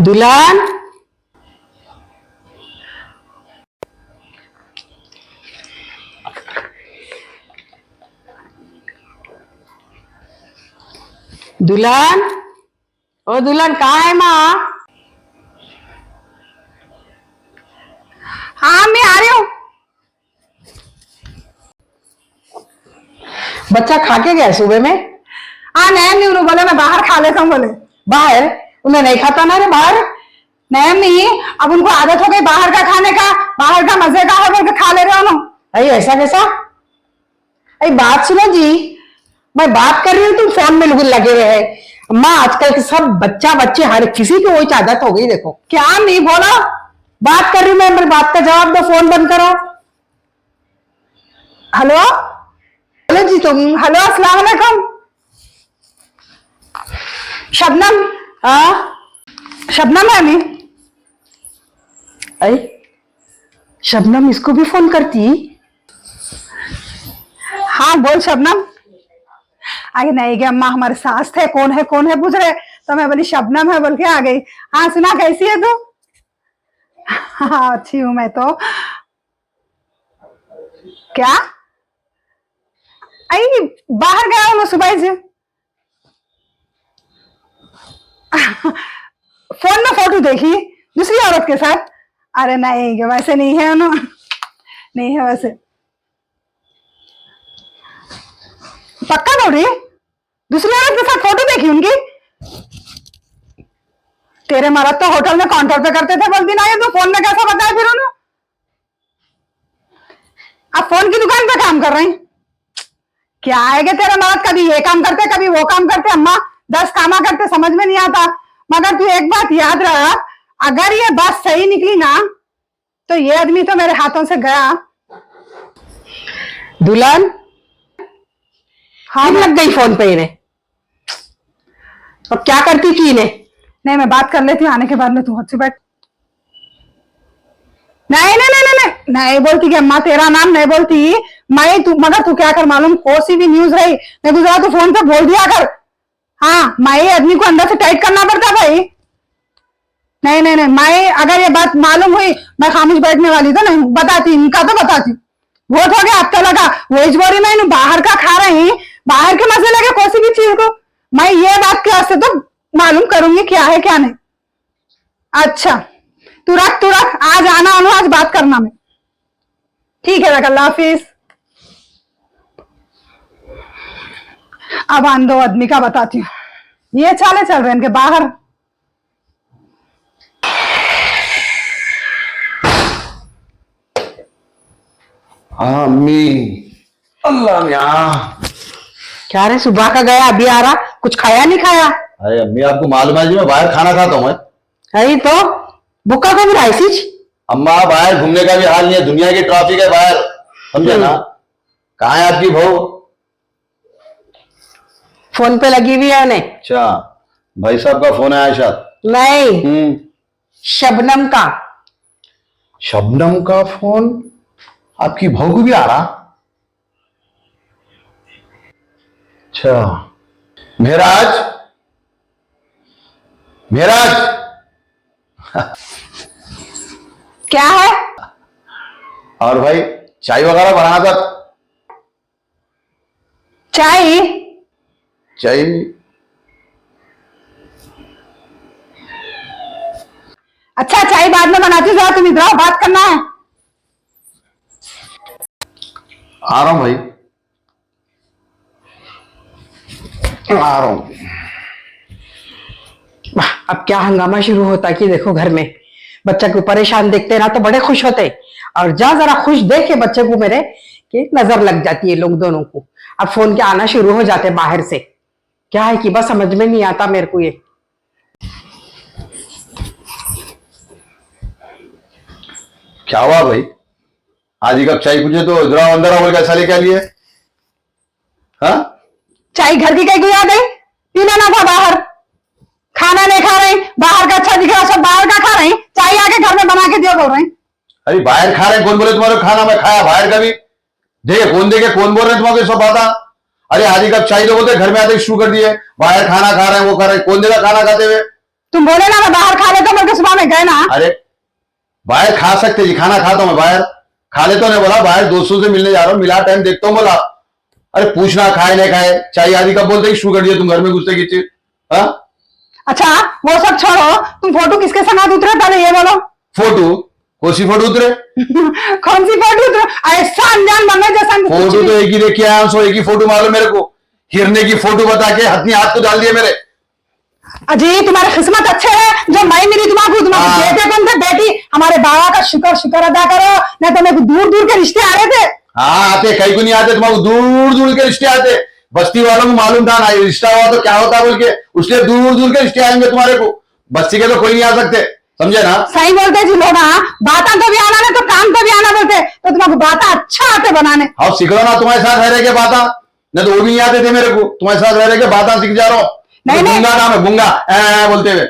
दुल्हन। दुल्हन, ओ दुल्हन कहाँ है माँ? हाँ मैं आ रही हूँ। बच्चा खा के गया सुबह में? हाँ नहीं बोले मैं बाहर खा लेता हूँ बोले। बाहर? उन्हें नहीं खाता ना रे बाहर? नहीं अब उनको आदत हो गई बाहर का खाने का, बाहर का मजे का है बोल के खा ले रहे हो ना। अरे ऐसा कैसा? अरे बात सुनो जी, मैं बात कर रही हूँ, तुम फोन में लगे हुए हैं। माँ आजकल के सब बच्चे हर किसी की वही आदत हो गई। देखो क्या नहीं बोला, बात कर रही हूँ मैं, मेरी बात का जवाब दो, फोन बंद करो। हेलो हेलो जी तुम। हेलो अस्सलाम वालेकुम। शबनम। हाँ शबनम है नहीं? अरे शबनम इसको भी फोन करती? हाँ बोल शबनम। अरे नहीं क्या अम्मा हमारे सास थे, कौन है पूछ रहे, तो मैं बोली शबनम है बोल के आ गई। हाँ सुना कैसी है तू? हाँ अच्छी हूं मैं तो। क्या? आई बाहर गया हूँ सुबह से। फोन में फोटो देखी दूसरी औरत के साथ? अरे नहीं वैसे नहीं है उन्होंने, नहीं है वैसे। पक्का बोल रही? दूसरी औरत के साथ फोटो देखी उनकी? तेरे मर्द तो होटल में काउंटर पे करते थे, बोलती ना ये तो फोन में कैसा बताया फिर उन्होंने? अब फोन की दुकान पे काम कर रहे हैं क्या? आएगा तेरा मर्द, कभी ये काम करते कभी वो काम करते, अम्मा 10 कामा करते, समझ में नहीं आता। मगर तू एक बात याद रख, अगर ये बात सही निकली ना तो ये आदमी तो मेरे हाथों से गया। दुल्हन हाँ लग गई फोन पे इन्हें। अब क्या करती थी इन्हें? नहीं मैं बात कर लेती हूँ आने के बाद में, तू हद से बैठ। नहीं नहीं नहीं नहीं नहीं बोलती कि अम्मा तेरा नाम नहीं बोलती मैं, तू मगर तू क्या कर मालूम, कोई सी भी न्यूज रही मैं गुजरा तो फोन पे बोल दिया कर। हाँ मैं आदमी को अंदर से टाइट करना पड़ता भाई। नहीं नहीं नहीं मैं अगर ये बात मालूम हुई मैं खामोश बैठने वाली तो नहीं, बताती इनका तो बताती। बहुत हो गया अब तो लगा वेज बोरी में बाहर का खा रही, बाहर के मजे लगे कोई सी भी चीज को। मैं ये बात के वास्ते तो मालूम करूंगी क्या है क्या नहीं। अच्छा तू रख आज आना आज बात करना में। ठीक है रख, अल्लाह हाफिज। अब आन दो आदमी का बताती हूँ, ये चाले चल रहे हैं इनके बाहर। हाँ अम्मी, अल्लाह मियाँ। क्या रे सुबह का गया अभी आ रहा, कुछ खाया नहीं खाया? अरे अम्मी आपको मालूम है जी मैं बाहर खाना खाता हूँ मैं। अरे तो बुक्का को भी राइसी। अम्मा बाहर घूमने का भी हाल नहीं है, दुनिया की ट्रैफिक है बाहर, समझे ना। कहाँ है आपकी बहू? फोन पे लगी हुई है उन्हें। अच्छा भाई साहब का फोन आया शायद। नहीं शबनम का। शबनम का फोन आपकी बहू को भी आ रहा? अच्छा मेराज, मेराज। क्या है? और भाई चाय वगैरह बनाना था। चाय? चाय अच्छा चाय बाद में बनाती हूँ, तुम इधर आओ बात करना है। आ रहा हूं भाई, आ रहा हूं। अब क्या हंगामा शुरू होता कि देखो घर में बच्चा को परेशान देखते ना तो बड़े खुश होते, और जरा खुश देख के बच्चे को मेरे कि नजर लग जाती है लोग दोनों को। अब फोन के आना शुरू हो जाते बाहर से, क्या है कि बस समझ में नहीं आता मेरे को ये। क्या हुआ भाई, आज ही कब चाय पूछे तो इधर अंदर बोल कैसा लेके आ लिए? हाँ चाय घर की कहीं गुजरा गई, पीना ना था बाहर, खाना नहीं खा रही, बाहर का अच्छा दिख रहा सब बाहर का खा रही, चाय आके घर में बना के दियो बोल रहे हैं। अरे बाहर खा रहे हैं, कौन बोले तुम्हारे खाना मैं खाया बाहर का भी? देखे कौन बोल रहे हैं तुम्हारे सब बात? अरे आज ही कब चाय तो बोलते घर में आते शुरू कर दिए, बाहर खाना खा रहे हैं वो खा रहे हैं, कौन देगा खाना खाते हुए? तुम बोले ना मैं बाहर खा लेता हूँ, सुबह में गए ना। अरे बाहर खा सकते जी, खाना खाता हूँ मैं बाहर, खा लेता हूँ। बोला बाहर दोस्तों से मिलने जा रहा हूँ, मिला टाइम देखता हूँ बोला। अरे पूछना खाए नहीं खाए, चाय आदि कब बोलते शुरू कर दिया तुम घर में घुसते की चीज। हाँ अच्छा वो सब छोड़ो, तुम फोटो किसके साथ उतरे पहले ये बोलो। फोटो कौन सी फोटो उतरे? कौन सी फोटो उतरे? ऐसा अनजान बनना जैसा फोटो तो एक ही देख के आया हूं, सो एक ही फोटो मालूम मेरे को। हिरने की फोटो बता के हथनी हाथ को डाल दिए मेरे। अजी तुम्हारे किस्मत अच्छे है जो मैं मिली तुम्हारे बेटे कौन थे, बेटी। हमारे बाबा का शुक्र अदा करो, नहीं तो मेरे को दूर दूर के रिश्ते आ रहे थे। हाँ आते, कहीं को नहीं आते तुम्हारे, दूर दूर के रिश्ते आते। बस्ती वालों को मालूम था ना रिश्ता हुआ तो क्या होता बोल के, उसलिए दूर दूर के रिश्ते आएंगे तुम्हारे को। बस्ती के तो कोई नहीं आ सकते, समझे ना? सही बोलते जी लोग। हाँ बात तो भी आना, तो काम तो भी आना बोलते, तो तुम्हारे बात अच्छा आते बनाने। हाँ सीख लो ना, तुम्हारे साथ रह रहे के बाता, नहीं तो वो भी नहीं आते थे मेरे को। तुम्हारे साथ रह रहे के बाता सीख जा रहा हूँ। नहीं, नहीं। गुंगा नाम है, गुंगा बोलते हुए।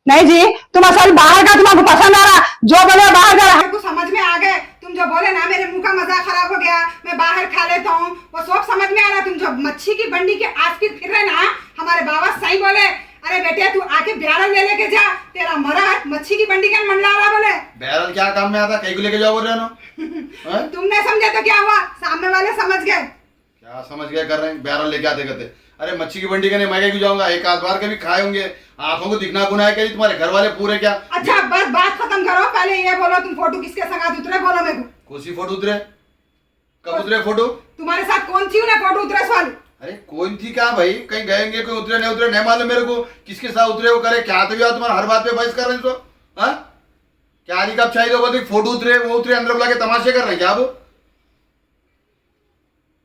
नहीं जी तुम असल बाहर का तुम्हारे पसंद आ रहा, जो बोले बाहर का को समझ में आ गए। तुम जो बोले ना मेरे मुंह का मजाक खराब हो गया, मैं बाहर खा लेता हूँ, वो सब समझ में आ रहा। तुम जो मच्छी की बंडी के आस फिर रहे ना, हमारे बाबा सही बोले। अरे बेटे तू आके बैरल ले लेके जा, तेरा मरा मच्छी की बंडी के मंडला रहा बोले। बैरल क्या काम में आता, कहीं को लेके जाओ बोल रहे हो? तुमने समझे तो क्या हुआ, सामने वाले समझ गए। क्या समझ गए कर रहे हैं, बैरल लेके आते करते। अरे मच्छी की बंडी का नहीं, मैं क्यों जाऊंगा, एक आध बार कभी खाए होंगे, आंखों को दिखना गुना है क्या तुम्हारे घर वाले पूरे क्या? अच्छा बस बात खत्म करो, पहले ये बोलो तुम फोटो किसके संग उतरे, बोलो मेरे को। कौन सी फोटो उतरे, कब उतरे फोटो? तुम्हारे साथ कौन सी उन्हें फोटो उतरे सवाल? अरे कौन थी क्या भाई, कहीं गएंगे कोई उतरे नहीं उतरे नहीं मालूम मेरे को, किसके साथ उतरे वो करे क्या? तो तुम्हारा हर बात पे बहस कर रहे हैं तो। हाँ क्या नहीं कब चाहिए बोलते फोटो उतरे वो उतरे, अंदर बुला के तमाशे कर रहे हैं क्या वो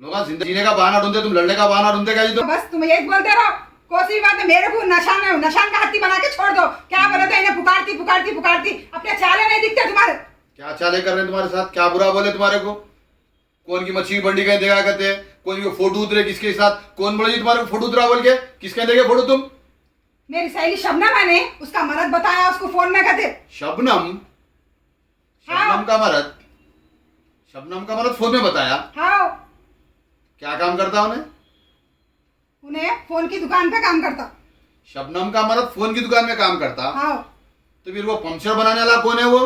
लोग? जिंदगी जीने का बहाना ढूंढते, तुम लड़ने का बहाना ढूंढते क्या जी? तो बस तुम यही बोलते रहो, कोई सी बात है। मेरे को नशान का हत्ती बना के छोड़ दो। क्या बोले थे इन्हें पुकारती, अपने चाले नहीं दिखते तुम्हारे। क्या चाले कर रहे हैं तुम्हारे साथ, क्या बुरा बोले तुम्हारे को? कौन की मच्छी की बंडी कहीं देखा करते हैं, कौन की फोटो उतरे किसके साथ, कौन बोले जी तुम्हारे को फोटो उतरा बोल के, किसके देखे फोटो तुम? मेरी सहेली शबनम है ने उसका मरद बताया, उसको फोन में कहते। शबनम? शबनम का मरद? शबनम का मरद फोन में बताया? हाँ क्या काम करता उन्हें? उन्हें फोन की दुकान पे काम करता। शबनम का मर्द फोन की दुकान में काम करता? हाँ। तो फिर वो पंक्चर बनाने वाला कौन है वो?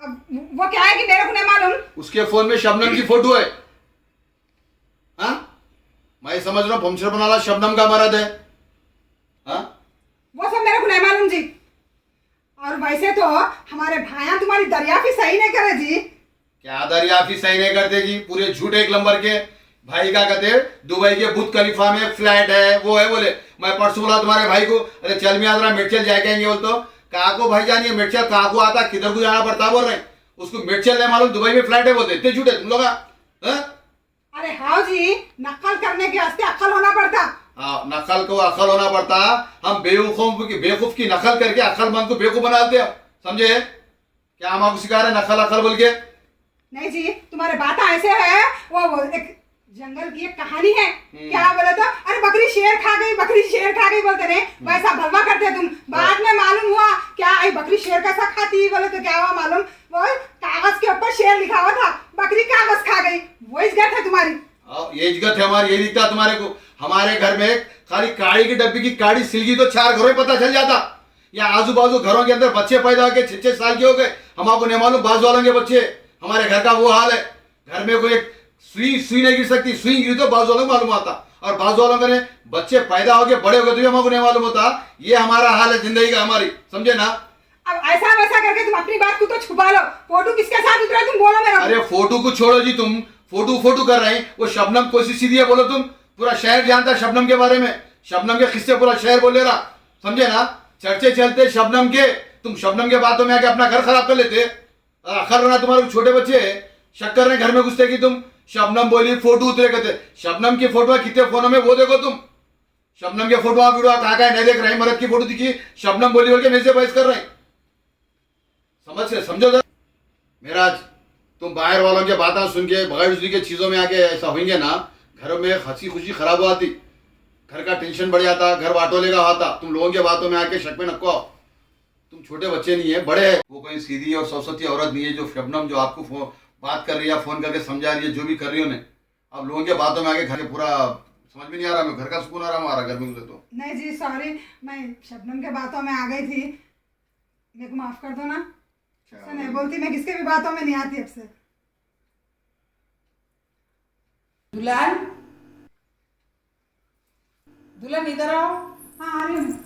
अब वो क्या है कि मेरे को नहीं मालूम। उसके फोन में शबनम की फोटो है। हाँ मैं समझ रहा हूँ पंक्चर बनाने वाला शबनम का मर्द है। हाँ वो सब मेरे को नहीं मालूम जी। और वैसे तो हमारे भाइयां तुम्हारी दरियाफी सही नहीं करे जी। क्या दरियाफी सही नहीं करते जी, पूरे झूठ एक नंबर के। भाई क्या कहते दुबई के बुर्ज खलीफा में फ्लैट है, वो है बोले। मैं परसों बोला तुम्हारे भाई को, अरे चल मियाँ जरा मिर्चल जाके आएंगे बोल, तो कहा को भाई जानिए मिर्चल कहा को आता, किधर को जाना पड़ता बोल रहे हैं उसको। मिर्चल नहीं मालूम दुबई में फ्लैट है बोलते, इतने झूठे तुम लोग। अरे हाँ जी, नकल करने के वास्ते अक्ल होना पड़ता। हाँ नकल को अकल होना पड़ता। हम बेवकूफ की नकल करके अक्लमंद को बेवकूफ बनाते हैं, समझे? क्या हम आपको सिखा रहे हैं नकल अकल बोल के? नहीं जी तुम्हारे बात ऐसे है, वो एक जंगल की एक कहानी है। क्या बोले तो, अरे बकरी शेर खा गई बोलते रहे, वैसा भलवा करते तुम। बाद में मालूम हुआ क्या आई बकरी शेर कैसा खाती, बोले तो क्या हुआ मालूम, वो कागज के ऊपर शेर लिखा हुआ था, बकरी कागज खा गई। वो इज्जत है तुम्हारी। ये इज्जत है हमारी, ये दिखता तुम्हारे को। हमारे घर में खाली काड़ी की डब्बी की काड़ी सिलगी तो 4 घरों में पता चल जाता। या आजू बाजू घरों के अंदर बच्चे पैदा होके 6-6 साल के हो गए, हम आपको नहीं मालूम बाजू वालों के बच्चे। हमारे घर का वो हाल है, घर में कोई सुई नहीं गिर सकती, सुई गिरी तो बाजू वालों को मालूम आता, और बाजू वालों के बच्चे पैदा हो गए बड़े हो गए तो हमको नहीं मालूम होता। ये हमारा हाल है जिंदगी का हमारी, समझे ना? अब ऐसा वैसा करके तुम अपनी बात को तो छुपा लो। फोटो किसके साथ उतरा तुम बोलो मेरा। अरे फोटो को छोड़ो जी, तुम फोटो कर रहे हैं। वो शबनम कोशिश सीधी है बोलो, तुम पूरा शहर जानता है शबनम के बारे में, शबनम के किस्से पूरा शहर बोल ले रहा, समझे ना? चर्चे चलते शबनम के, तुम शबनम के बातों में आके अपना घर खराब कर लेते। अखर रहा तुम्हारे छोटे बच्चे शक्कर ने घर में घुसते कि तुम शबनम बोली फोटो उतरे कहते। शबनम की फोटो कितने फोनों में वो देखो तुम, शबनम के फोटो वीडियो कहाँ का नहीं देख रहे हैं। मरद की फोटो दिखी, शबनम बोली बोल के मेरे से बहस कर रहे हैं, समझो जरा मेरा। तुम बाहर वालों की बातें सुन के बगैर उसी के चीजों में आके ऐसा होंगे ना, घर में हंसी खुशी खराब हो जाती, घर का टेंशन बढ़ जाता, घर वाटोले का आता। तुम लोगों के बातों में आके शक में नको आओ। तुम छोटे बच्चे नहीं है, बड़े है। वो कोई सीधी और सरस्वती औरत नहीं है जो शबनम जो आपको बात कर रही है, फोन करके समझा रही है, जो भी कर रही है उन्हें। अब लोगों के बातों में आके घर के पूरा समझ में नहीं आ रहा, मैं घर का सुकून आ रहा घर में मुझे तो। नहीं जी सॉरी, मैं शबनम के बातों में आ गई थी, मेरे को माफ कर दो ना। ऐसा नहीं बोलती, मैं किसके भी बातों में नहीं आती अब से। दुल्हन, दुल्हन इधर आओ। हाँ आ रही हूँ।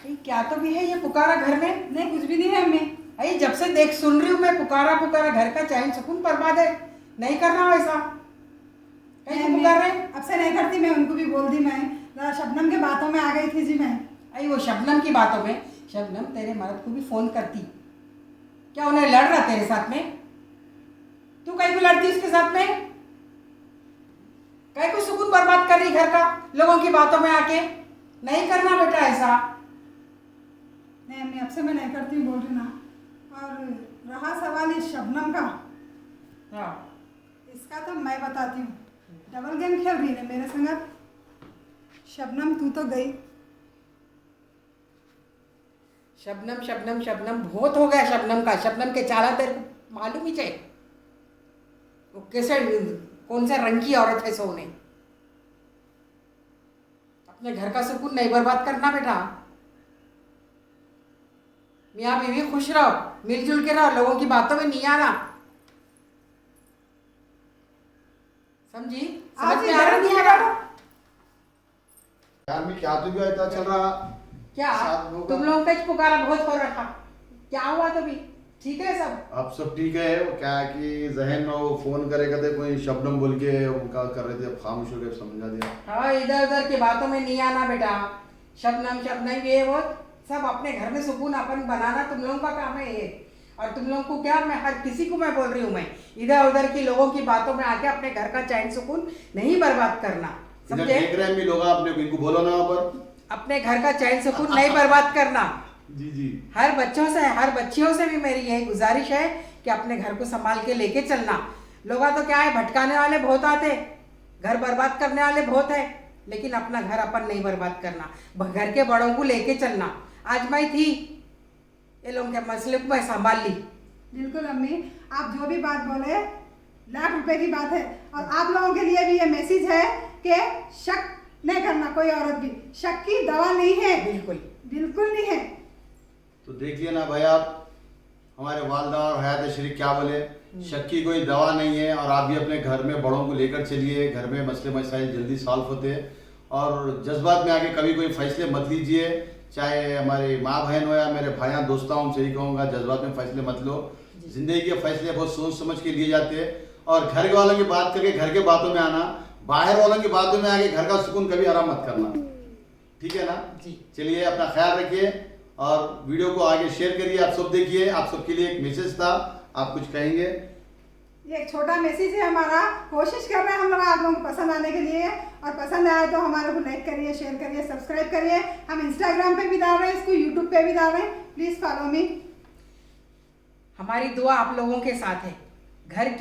ये क्या तो भी है ये पुकारा घर में? नहीं कुछ भी नहीं है अम्मी। अरे जब से देख सुन रही हूँ मैं, पुकारा पुकारा, घर का चैन सुकून बर्बाद है। नहीं करना वैसा। कहीं पुकार रहे? अब से नहीं करती, मैं उनको भी बोल दी। मैं जरा शबनम के बातों में आ गई थी जी मैं। अरे वो शबनम की बातों में, शबनम तेरे मर्द को भी फोन करती, क्या उन्हें लड़ रहा तेरे साथ में? तू कहीं को लड़ती उसके साथ में? कहीं को सुकून बर्बाद कर रही घर का लोगों की बातों में आके? नहीं करना बेटा ऐसा। नहीं अम्मी अब से मैं नहीं करती बोल रही ना। और रहा सवाल इस शबनम का, हाँ इसका तो मैं बताती हूँ। डबल गेम खेल रही है मेरे संग। शबनम तू तो गई। शबनम शबनम शबनम बहुत हो गया शबनम का। शबनम के चाला तेरे को मालूम ही चाहिए वो कैसे, कौन सा रंग की औरत है सोने। अपने घर का सुकून नहीं बर्बाद करना बेटा। मियाँ बीवी खुश रहो, मिलजुल के रहो, लोगों की बातों में नहीं आना। समझी? समझ में आ रहा नहीं आ रहा? यार मैं क्या तो भी ऐसा चल रहा क्या साथ लोगों तुम का। लोगों का पुकारा बहुत हो रखा, क्या हुआ तभी? ठीक है सब? अब सब ठीक है। वो क्या है कि जहन में वो फोन करे करते कोई शबनम बोल के उनका कर रहे थे, अब खामोश हो गए, समझा दिया। हाँ इधर उधर की बातों में नहीं आना बेटा। शबनम शबनम ये वो सब अपने घर में सुकून अपन बनाना तुम लोगों का काम है ये। और तुम लोगों को क्या, मैं हर किसी को मैं बोल रही हूँ, मैं इधर उधर की लोगों की बातों में आके अपने घर का चैन सुकून नहीं बर्बाद करना, इधर समझे? देख रहे हैं भी लोग, आपने इनको बोलो ना वहाँ पर। अपने घर का चैन सुकून नहीं बर्बाद करना। जी जी। हर बच्चों से, हर बच्चियों से भी मेरी यही गुजारिश है कि अपने घर को संभाल के लेके चलना। लोग तो क्या है, भटकाने वाले बहुत आते, घर बर्बाद करने वाले बहुत है, लेकिन अपना घर अपन नहीं बर्बाद करना। घर के बड़ों को लेके चलना। आज मैं थी, ये लोगों के मसले को मैं संभाल ली। बिल्कुल अम्मी, आप जो भी बात बोले लाख रुपए की बात है। और आप लोगों के लिए भी ये मैसेज है कि शक नहीं करना, कोई औरत भी। शक की दवा नहीं है, बिल्कुल बिल्कुल नहीं है। तो देखिए ना भाई, आप हमारे वालदा और हयात शरीफ क्या बोले, शक की कोई दवा नहीं है। और आप भी अपने घर में बड़ों को लेकर चलिए, घर में मसले मसाइल जल्दी सॉल्व होते हैं। और जज्बात में आके कभी कोई फैसले मत लीजिए, चाहे हमारे माँ बहन हो या मेरे भाइयाँ दोस्तों, उनसे यही कहूँगा जज्बात में फैसले मत लो। जिंदगी के फैसले बहुत सोच समझ के लिए जाते हैं। और घर के वालों की बात करके घर के बातों में आना, बाहर वालों की बातों में आके घर का सुकून कभी आराम मत करना, ठीक है ना जी। चलिए अपना ख्याल रखिए और वीडियो को आगे शेयर करिए। आप सब देखिए, आप सबके लिए एक मैसेज था, आप कुछ कहेंगे? ये एक छोटा मैसेज है हमारा। कोशिश कर रहे हैं हम लोग आप लोगों को पसंद आने के लिए। और पसंद आए तो हमारे को लाइक करिए, शेयर करिए, सब्सक्राइब करिए। हम इंस्टाग्राम पे भी डाल रहे हैं इसको, यूट्यूब पे भी डाल रहे हैं। Please follow me. हमारी दुआ आप लोगों के साथ है। घर के